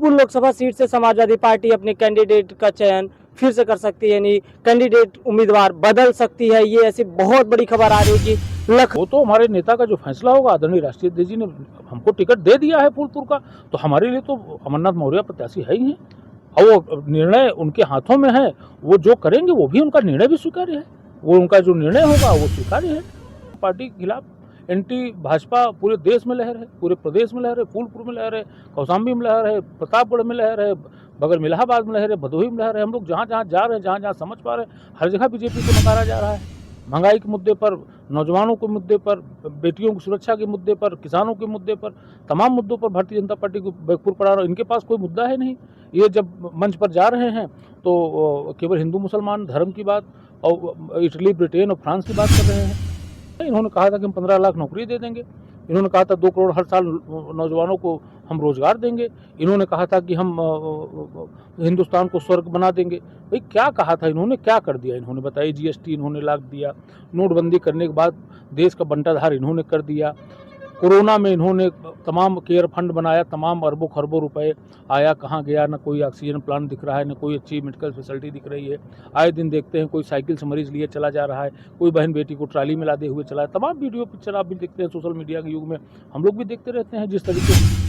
Phulpur Lok Sabha seat से Samajwadi party अपने candidate का चयन फिर से कर सकती है, यानी कैंडिडेट उम्मीदवार बदल सकती है। ये ऐसी बहुत बड़ी खबर आ रही है कि वो तो हमारे नेता का जो फैसला होगा, आदरणीय राष्ट्रीय अध्यक्ष जी ने हमको टिकट दे दिया है फूलपुर का, तो हमारे लिए तो अमरनाथ मौर्य प्रत्याशी है ही है और वो निर्णय उनके हाथों में है। वो जो करेंगे वो भी उनका निर्णय भी स्वीकार्य है, वो उनका जो निर्णय होगा वो स्वीकार्य है। पार्टी के खिलाफ एंटी भाजपा पूरे देश में लहर है, पूरे प्रदेश में लहर है, फूलपुर में लहर है, कौशाम्बी में लहर है, प्रतापगढ़ में लहर है, बगल में इलाहाबाद में लहर है, भदोही में लहर है। हम लोग जहाँ जहाँ जा रहे हैं, जहाँ जहाँ समझ पा रहे हैं, हर जगह बीजेपी को नकारा जा रहा है। महंगाई के मुद्दे पर, नौजवानों के मुद्दे पर, बेटियों की सुरक्षा के मुद्दे पर, किसानों के मुद्दे पर, तमाम मुद्दों पर भारतीय जनता पार्टी को बेकफूर पड़ा रहा है। इनके पास कोई मुद्दा है नहीं। ये जब मंच पर जा रहे हैं तो केवल हिंदू मुसलमान धर्म की बात और इटली, ब्रिटेन और फ्रांस की बात कर रहे हैं। इन्होंने कहा था कि हम 15 लाख नौकरी दे देंगे। इन्होंने कहा था 2 करोड़ हर साल नौजवानों को हम रोजगार देंगे। इन्होंने कहा था कि हम हिंदुस्तान को स्वर्ग बना देंगे। भाई क्या कहा था इन्होंने, क्या कर दिया इन्होंने, बताइए। जीएसटी इन्होंने लाद दिया, नोटबंदी करने के बाद देश का बंटाधार इन्होंने कर दिया। कोरोना में इन्होंने तमाम केयर फंड बनाया, तमाम अरबों खरबों रुपए आया, कहाँ गया, ना कोई ऑक्सीजन प्लांट दिख रहा है, ना कोई अच्छी मेडिकल फैसिलिटी दिख रही है। आए दिन देखते हैं कोई साइकिल से मरीज लिए चला जा रहा है, कोई बहन बेटी को ट्राली में लादे हुए चला है। तमाम वीडियो पिक्चर आप भी देखते हैं, सोशल मीडिया के युग में हम लोग भी देखते रहते हैं जिस तरीके से।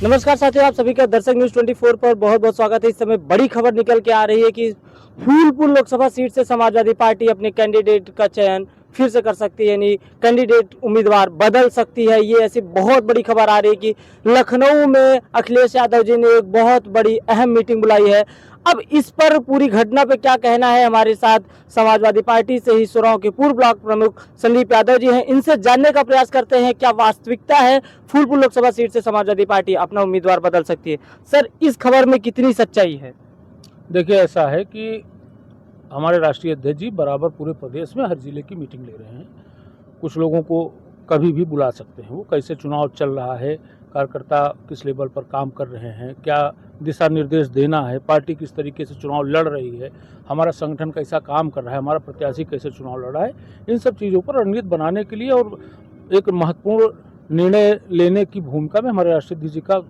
नमस्कार साथियों, आप सभी का दर्शक न्यूज 24 पर बहुत बहुत स्वागत है। इस समय बड़ी खबर निकल के आ रही है कि फूलपुर लोकसभा सीट से समाजवादी पार्टी अपने कैंडिडेट का चयन फिर से कर सकती है, यानी कैंडिडेट उम्मीदवार बदल सकती है। ये ऐसी बहुत बड़ी खबर आ रही है कि लखनऊ में अखिलेश यादव जी ने एक बहुत बड़ी अहम मीटिंग बुलाई है। अब इस पर पूरी घटना पे क्या कहना है, हमारे साथ समाजवादी पार्टी से ही सुराव के पूर्व ब्लॉक प्रमुख संदीप यादव जी हैं। इनसे जानने का प्रयास करते हैं क्या वास्तविकता है फूलपुर लोकसभा सीट से समाजवादी पार्टी अपना उम्मीदवार बदल सकती है। सर, इस खबर में कितनी सच्चाई है? देखिए, ऐसा है कि हमारे राष्ट्रीय अध्यक्ष जी बराबर पूरे प्रदेश में हर जिले की मीटिंग ले रहे हैं। कुछ लोगों को कभी भी बुला सकते हैं। वो कैसे चुनाव चल रहा है, कार्यकर्ता किस लेवल पर काम कर रहे हैं, क्या दिशा निर्देश देना है, पार्टी किस तरीके से चुनाव लड़ रही है, हमारा संगठन कैसा काम कर रहा है, हमारा प्रत्याशी कैसे चुनाव लड़ रहा है, इन सब चीज़ों पर रणनीति बनाने के लिए और एक महत्वपूर्ण निर्णय लेने की भूमिका में हमारे राष्ट्रीय अध्यक्ष जी का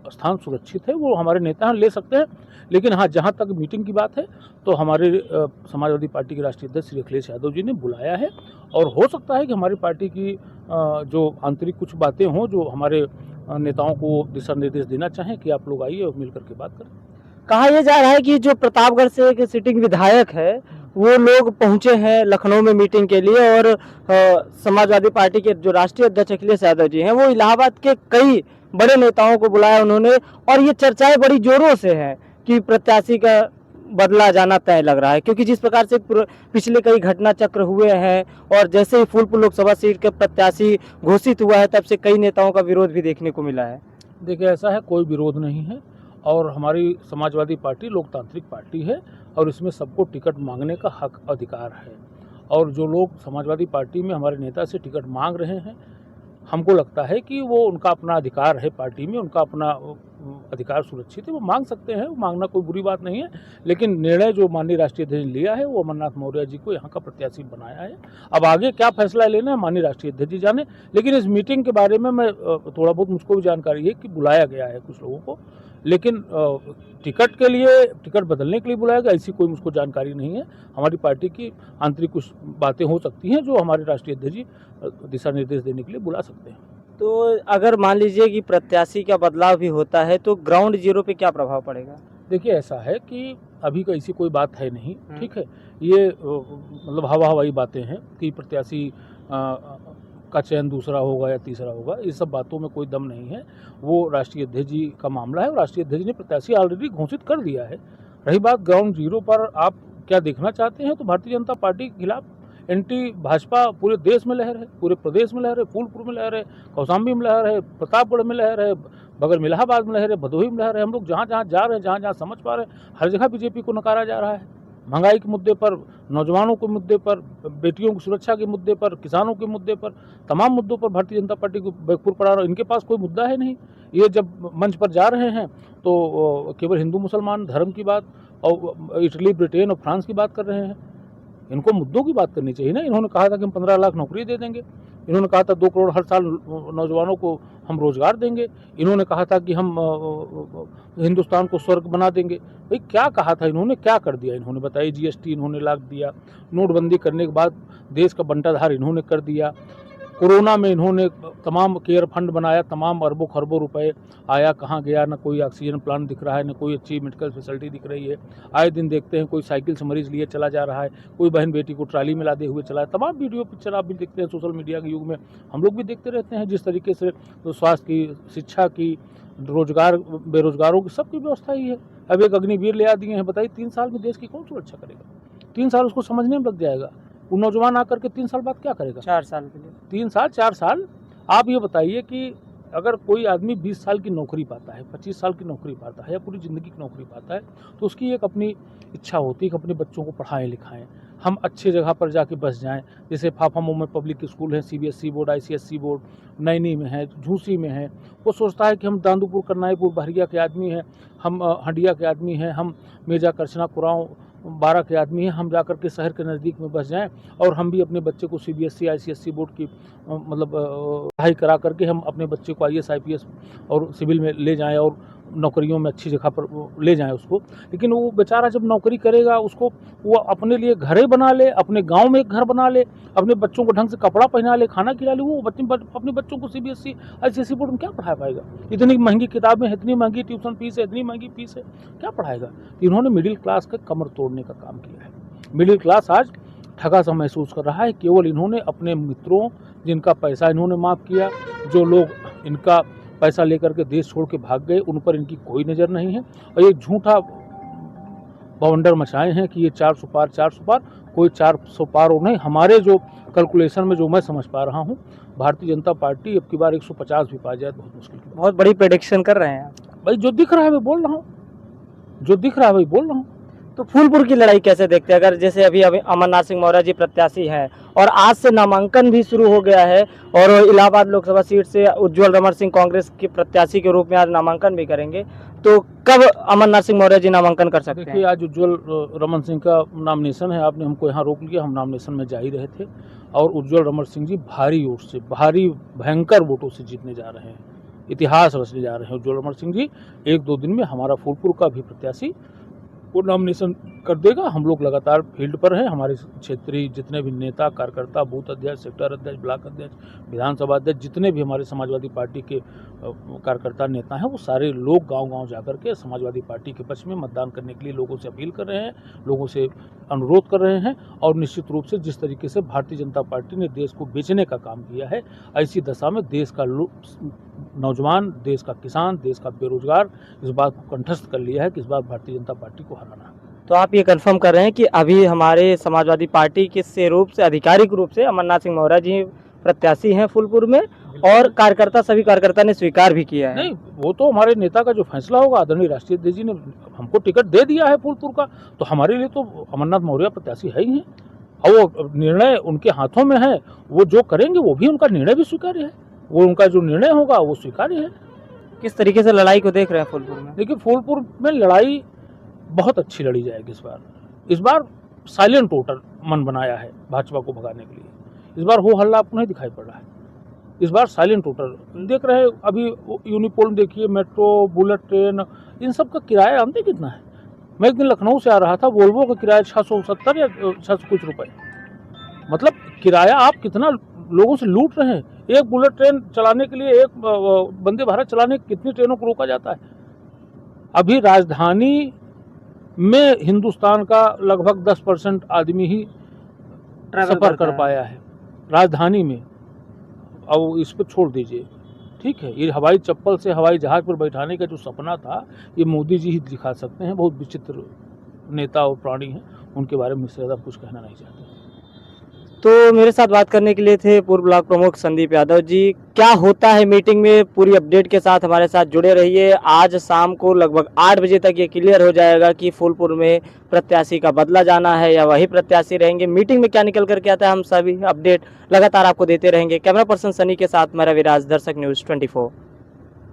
स्थान सुरक्षित है। वो हमारे नेता ले सकते हैं। लेकिन हाँ, जहाँ तक मीटिंग की बात है तो हमारे समाजवादी पार्टी के राष्ट्रीय अध्यक्ष श्री अखिलेश यादव जी ने बुलाया है और हो सकता है कि हमारी पार्टी की जो आंतरिक कुछ बातें हों जो हमारे नेताओं को दिशा निर्देश देना चाहें कि आप लोग आइए और मिल करके बात करें। कहा यह जा रहा है कि जो प्रतापगढ़ से एक सिटिंग विधायक है वो लोग पहुंचे हैं लखनऊ में मीटिंग के लिए और समाजवादी पार्टी के जो राष्ट्रीय अध्यक्ष अखिलेश यादव जी हैं वो इलाहाबाद के कई बड़े नेताओं को बुलाया उन्होंने, और ये चर्चाएं बड़ी जोरों से हैं कि प्रत्याशी का बदला जाना तय लग रहा है, क्योंकि जिस प्रकार से पिछले कई घटना चक्र हुए हैं और जैसे ही फूलपुर लोकसभा सीट के प्रत्याशी घोषित हुआ है तब से कई नेताओं का विरोध भी देखने को मिला है। देखिए, ऐसा है, कोई विरोध नहीं है और हमारी समाजवादी पार्टी लोकतांत्रिक पार्टी है और इसमें सबको टिकट मांगने का हक अधिकार है। और जो लोग समाजवादी पार्टी में हमारे नेता से टिकट मांग रहे हैं, हमको लगता है कि वो उनका अपना अधिकार है, पार्टी में उनका अपना अधिकार सुरक्षित है, वो मांग सकते हैं, वो मांगना कोई बुरी बात नहीं है। लेकिन निर्णय जो माननीय राष्ट्रीय अध्यक्ष ने लिया है वो अमरनाथ मौर्य जी को यहाँ का प्रत्याशी बनाया है। अब आगे क्या फैसला लेना है माननीय राष्ट्रीय अध्यक्ष जी जाने। लेकिन इस मीटिंग के बारे में मैं थोड़ा बहुत मुझको भी जानकारी है कि बुलाया गया है कुछ लोगों को, लेकिन टिकट के लिए, टिकट बदलने के लिए बुलाया गया ऐसी कोई मुझको जानकारी नहीं है। हमारी पार्टी की आंतरिक कुछ बातें हो सकती हैं जो हमारे राष्ट्रीय अध्यक्ष जी दिशा निर्देश देने के लिए बुला सकते हैं। तो अगर मान लीजिए कि प्रत्याशी का बदलाव भी होता है तो ग्राउंड जीरो पे क्या प्रभाव पड़ेगा? देखिए, ऐसा है कि अभी का ऐसी कोई बात है नहीं, ठीक है। ये मतलब हवाई बातें हैं कि प्रत्याशी का चयन दूसरा होगा या तीसरा होगा, इस सब बातों में कोई दम नहीं है। वो राष्ट्रीय अध्यक्ष जी का मामला है और राष्ट्रीय अध्यक्ष ने प्रत्याशी ऑलरेडी घोषित कर दिया है। रही बात ग्राउंड जीरो पर आप क्या देखना चाहते हैं, तो भारतीय जनता पार्टी के खिलाफ एंटी भाजपा पूरे देश में लहर है, पूरे प्रदेश में लहर है, फूलपुर में लहर है, कौशाम्बी में लहर है, प्रतापगढ़ में लहर है, बगल में इलाहाबाद में लहर है, भदोही में लहर है। हम लोग जहाँ जहाँ जा रहे हैं, जहाँ जहाँ समझ पा रहे हैं, हर जगह बीजेपी को नकारा जा रहा है। महंगाई के मुद्दे पर, नौजवानों के मुद्दे पर, बेटियों की सुरक्षा के मुद्दे पर, किसानों के मुद्दे पर, तमाम मुद्दों पर भारतीय जनता पार्टी को बेकफूर पड़ा रहा है। इनके पास कोई मुद्दा है नहीं। ये जब मंच पर जा रहे हैं तो केवल हिंदू मुसलमान धर्म की बात और इटली, ब्रिटेन और फ्रांस की बात कर रहे हैं। इनको मुद्दों की बात करनी चाहिए ना। इन्होंने कहा था कि हम 15 लाख नौकरी दे देंगे। इन्होंने कहा था 2 करोड़ हर साल नौजवानों को हम रोजगार देंगे। इन्होंने कहा था कि हम हिंदुस्तान को स्वर्ग बना देंगे। भाई क्या कहा था इन्होंने, क्या कर दिया इन्होंने बताइए। जीएसटी इन्होंने लाद दिया, नोटबंदी करने के बाद देश का बंटाधार इन्होंने कर दिया। कोरोना में इन्होंने तमाम केयर फंड बनाया, तमाम अरबों खरबों रुपए आया, कहाँ गया, ना कोई ऑक्सीजन प्लांट दिख रहा है, ना कोई अच्छी मेडिकल फैसिलिटी दिख रही है। आए दिन देखते हैं कोई साइकिल से मरीज लिए चला जा रहा है, कोई बहन बेटी को ट्राली में लादे हुए चला है। तमाम वीडियो पिक्चर आप भी देखते हैं, सोशल मीडिया के युग में हम लोग भी देखते रहते हैं जिस तरीके से तो स्वास्थ्य की, शिक्षा की, रोजगार, बेरोजगारों की सबकी व्यवस्था ही है। अब एक अग्निवीर ले आ दिए हैं, बताइए 3 साल में देश की कौन सुरक्षा करेगा? 3 साल उसको समझने में लग जाएगा। वो नौजवान आकर के 3 साल बाद क्या करेगा? 4 साल के लिए 3 साल 4 साल। आप ये बताइए कि अगर कोई आदमी 20 साल की नौकरी पाता है, 25 साल की नौकरी पाता है या पूरी ज़िंदगी की नौकरी पाता है, तो उसकी एक अपनी इच्छा होती है कि अपने बच्चों को पढ़ाएं लिखाएं, हम अच्छी जगह पर जाके बस जाएं। जैसे फाफामऊ में पब्लिक स्कूल है, CBSE board, ICSE board, Naini में है, झूसी में है। वो सोचता है कि हम दांदूपुर, करनाईपुर, बहरिया के आदमी हैं, हम हंडिया के आदमी हैं, हम मेजा, करछना, कुराऊँ, 12 के आदमी हैं, हम जाकर के शहर के नज़दीक में बस जाएं और हम भी अपने बच्चे को सीबीएसई, आईसीएसई बोर्ड की मतलब पढ़ाई करा करके हम अपने बच्चे को आईएएस, आईपीएस और सिविल में ले जाएं और नौकरियों में अच्छी जगह पर ले जाएं उसको। लेकिन वो बेचारा जब नौकरी करेगा, उसको वो अपने लिए घरे बना ले, अपने गांव में एक घर बना ले, अपने बच्चों को ढंग से कपड़ा पहना ले, खाना खिला ले, वो अपने बच्चों को सीबीएसई, आईसीएसई बोर्ड में क्या पढ़ा पाएगा? इतनी महंगी किताबें हैं, इतनी महंगी ट्यूशन फीस है, इतनी महंगी फीस है, क्या पढ़ाएगा? इन्होंने मिडिल क्लास का कमर तोड़ने का काम किया है। मिडिल क्लास आज ठगा सा महसूस कर रहा है। केवल इन्होंने अपने मित्रों, जिनका पैसा इन्होंने माफ़ किया, जो लोग इनका पैसा लेकर के देश छोड़ के भाग गए, उन पर इनकी कोई नज़र नहीं है। और ये झूठा बवंडर मचाए हैं कि ये 400 पार, 400 पार, कोई 400 पार और नहीं। हमारे जो कैलकुलेशन में जो मैं समझ पा रहा हूँ, भारतीय जनता पार्टी अब की बार 150 भी पा जाए बहुत मुश्किल की बात। बहुत बड़ी प्रेडिक्शन कर रहे हैं आप। भाई जो दिख रहा है मैं बोल रहा हूँ, जो दिख रहा है वही बोल रहा हूँ। तो फूलपुर की लड़ाई कैसे देखते हैं? अगर जैसे अभी अमरनाथ सिंह मौर्य जी प्रत्याशी हैं और आज से नामांकन भी शुरू हो गया है और इलाहाबाद लोकसभा सीट से उज्जवल रमन सिंह कांग्रेस के प्रत्याशी के रूप में आज नामांकन भी करेंगे, तो कब अमरनाथ सिंह मौर्य जी नामांकन कर सकते हैं? देखिए, आज उज्जवल रमन सिंह का नामिनेशन है, आपने हमको यहाँ रोक लिया, हम नामिनेशन में जा ही रहे थे। और उज्जवल रमन सिंह जी भारी वोट से, भारी भयंकर वोटों से जीतने जा रहे हैं, इतिहास रचने जा रहे हैं उज्जवल रमन सिंह जी। 1-2 दिन में हमारा फूलपुर का भी प्रत्याशी वो नॉमिनेशन कर देगा। हम लोग लगातार फील्ड पर हैं। हमारे क्षेत्रीय जितने भी नेता, कार्यकर्ता, बूथ अध्यक्ष, सेक्टर अध्यक्ष, ब्लॉक अध्यक्ष, विधानसभा अध्यक्ष, जितने भी हमारे समाजवादी पार्टी के कार्यकर्ता नेता हैं, वो सारे लोग गांव-गांव जाकर के समाजवादी पार्टी के पक्ष में मतदान करने के लिए लोगों से अपील कर रहे हैं, लोगों से अनुरोध कर रहे हैं। और निश्चित रूप से जिस तरीके से भारतीय जनता पार्टी ने देश को बेचने का काम किया है, ऐसी दशा में देश का नौजवान, देश का किसान, देश का बेरोजगार इस बात को कंठस्थ कर लिया है कि इस बार भारतीय जनता पार्टी को हराना। तो आप ये कंफर्म कर रहे हैं कि अभी हमारे समाजवादी पार्टी के से रूप से, आधिकारिक रूप से अमरनाथ सिंह मौर्य जी प्रत्याशी हैं फूलपुर में, और कार्यकर्ता, सभी कार्यकर्ता ने स्वीकार भी किया है? नहीं, वो तो हमारे नेता का जो फैसला होगा, आदरणीय राष्ट्रीय अध्यक्ष जी ने हमको टिकट दे दिया है फूलपुर का, तो हमारे लिए तो अमरनाथ मौर्य प्रत्याशी है ही हैं। और वो निर्णय उनके हाथों में है, वो जो करेंगे वो भी उनका निर्णय भी स्वीकार्य है, वो उनका जो निर्णय होगा वो स्वीकार्य है। किस तरीके से लड़ाई को देख रहे हैं फूलपुर में? देखिए, फूलपुर में लड़ाई बहुत अच्छी लड़ी जाएगी इस बार साइलेंट वोटर मन बनाया है भाजपा को भगाने के लिए। इस बार हो हल्ला आपको नहीं दिखाई पड़ रहा है, इस बार साइलेंट वोटर देख रहे हैं। अभी यूनिपोल में देखिए, मेट्रो, बुलेट ट्रेन, इन सब का किराया जानते कितना है? मैं एक दिन लखनऊ से आ रहा था, वोल्वो का किराया 670 या 600 कुछ रुपए। मतलब किराया आप कितना लोगों से लूट रहे हैं। एक बुलेट ट्रेन चलाने के लिए, एक वंदे भारत चलाने कितनी ट्रेनों को रोका जाता है। अभी राजधानी में हिंदुस्तान का लगभग 10% आदमी ही सफर कर पाया है राजधानी में। अब इस पर छोड़ दीजिए, ठीक है, ये हवाई चप्पल से हवाई जहाज पर बैठाने का जो सपना था, ये मोदी जी ही दिखा सकते हैं। बहुत विचित्र नेता और प्राणी हैं, उनके बारे में इससे ज़्यादा कुछ कहना नहीं चाहते। तो मेरे साथ बात करने के लिए थे पूर्व ब्लॉक प्रमुख संदीप यादव जी। क्या होता है मीटिंग में, पूरी अपडेट के साथ हमारे साथ जुड़े रहिए। आज शाम को लगभग 8 बजे तक ये क्लियर हो जाएगा कि फूलपुर में प्रत्याशी का बदला जाना है या वही प्रत्याशी रहेंगे। मीटिंग में क्या निकल करके आता है, हम सभी अपडेट लगातार आपको देते रहेंगे। कैमरा पर्सन सनी के साथ मैं रविराज, दर्शक न्यूज़ 24।